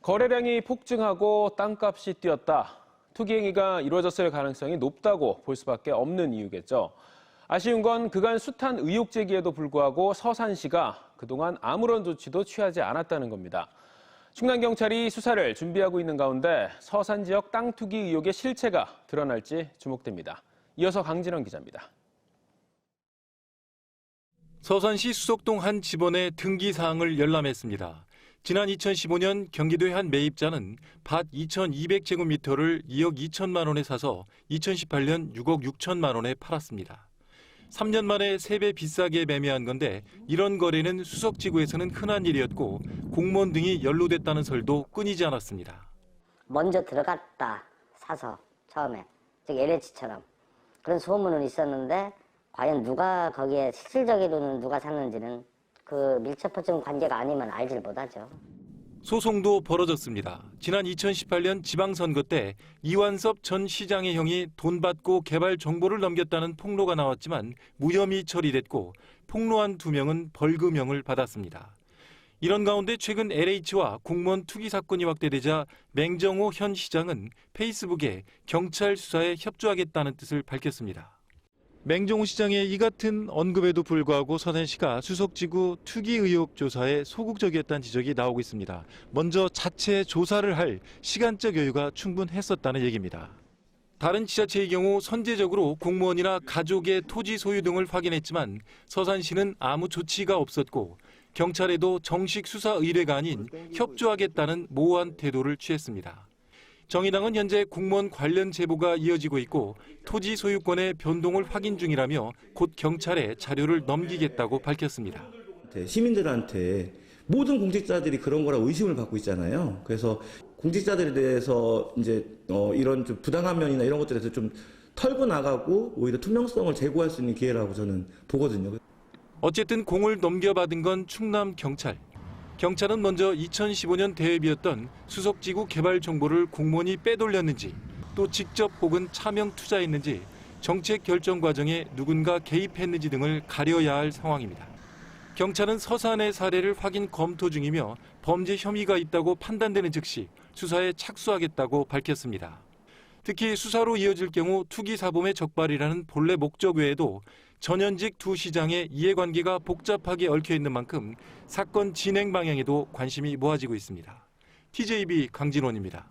거래량이 폭증하고 땅값이 뛰었다. 투기 행위가 이루어졌을 가능성이 높다고 볼 수밖에 없는 이유겠죠. 아쉬운 건 그간 숱한 의혹 제기에도 불구하고 서산시가 그동안 아무런 조치도 취하지 않았다는 겁니다. 충남경찰이 수사를 준비하고 있는 가운데 서산 지역 땅 투기 의혹의 실체가 드러날지 주목됩니다. 이어서 강진원 기자입니다. 서산시 수석동 한 집원의 등기 사항을 열람했습니다. 지난 2015년 경기도의 한 매입자는 밭 2,200제곱미터를 2억 2천만 원에 사서 2018년 6억 6천만 원에 팔았습니다. 3년 만에 3배 비싸게 매매한 건데 이런 거래는 수석지구에서는 흔한 일이었고 공무원 등이 연루됐다는 설도 끊이지 않았습니다. 먼저 들어갔다 사서 처음에 즉 LH처럼 그런 소문은 있었는데 과연 누가 거기에 실질적으로는 누가 샀는지는 그 밀접한 관계가 아니면 알질 못하죠. 소송도 벌어졌습니다. 지난 2018년 지방선거 때 이완섭 전 시장의 형이 돈 받고 개발 정보를 넘겼다는 폭로가 나왔지만 무혐의 처리됐고 폭로한 2명은 벌금형을 받았습니다. 이런 가운데 최근 LH와 공무원 투기 사건이 확대되자 맹정호 현 시장은 페이스북에 경찰 수사에 협조하겠다는 뜻을 밝혔습니다. 맹정호 시장의 이 같은 언급에도 불구하고 서산시가 수석지구 투기 의혹 조사에 소극적이었다는 지적이 나오고 있습니다. 먼저 자체 조사를 할 시간적 여유가 충분했었다는 얘기입니다. 다른 지자체의 경우 선제적으로 공무원이나 가족의 토지 소유 등을 확인했지만 서산시는 아무 조치가 없었고 경찰에도 정식 수사 의뢰가 아닌 협조하겠다는 모호한 태도를 취했습니다. 정의당은 현재 공무원 관련 제보가 이어지고 있고 토지 소유권의 변동을 확인 중이라며 곧 경찰에 자료를 넘기겠다고 밝혔습니다. 시민들한테 모든 공직자들이 그런 거라 의심을 받고 있잖아요. 그래서 공직자들에 대해서 이제 이런 좀 부당한 면이나 이런 것들에 대해서 좀 털고 나가고 오히려 투명성을 제고할 수 있는 기회라고 저는 보거든요. 어쨌든 공을 넘겨받은 건 충남 경찰. 경찰은 먼저 2015년 대회비였던 수석지구 개발 정보를 공무원이 빼돌렸는지 또 직접 혹은 차명 투자했는지 정책 결정 과정에 누군가 개입했는지 등을 가려야 할 상황입니다. 경찰은 서산의 사례를 확인 검토 중이며 범죄 혐의가 있다고 판단되는 즉시 수사에 착수하겠다고 밝혔습니다. 특히 수사로 이어질 경우 투기 사범의 적발이라는 본래 목적 외에도 전현직 2 시장의 이해관계가 복잡하게 얽혀 있는 만큼 사건 진행 방향에도 관심이 모아지고 있습니다. TJB 강진원입니다.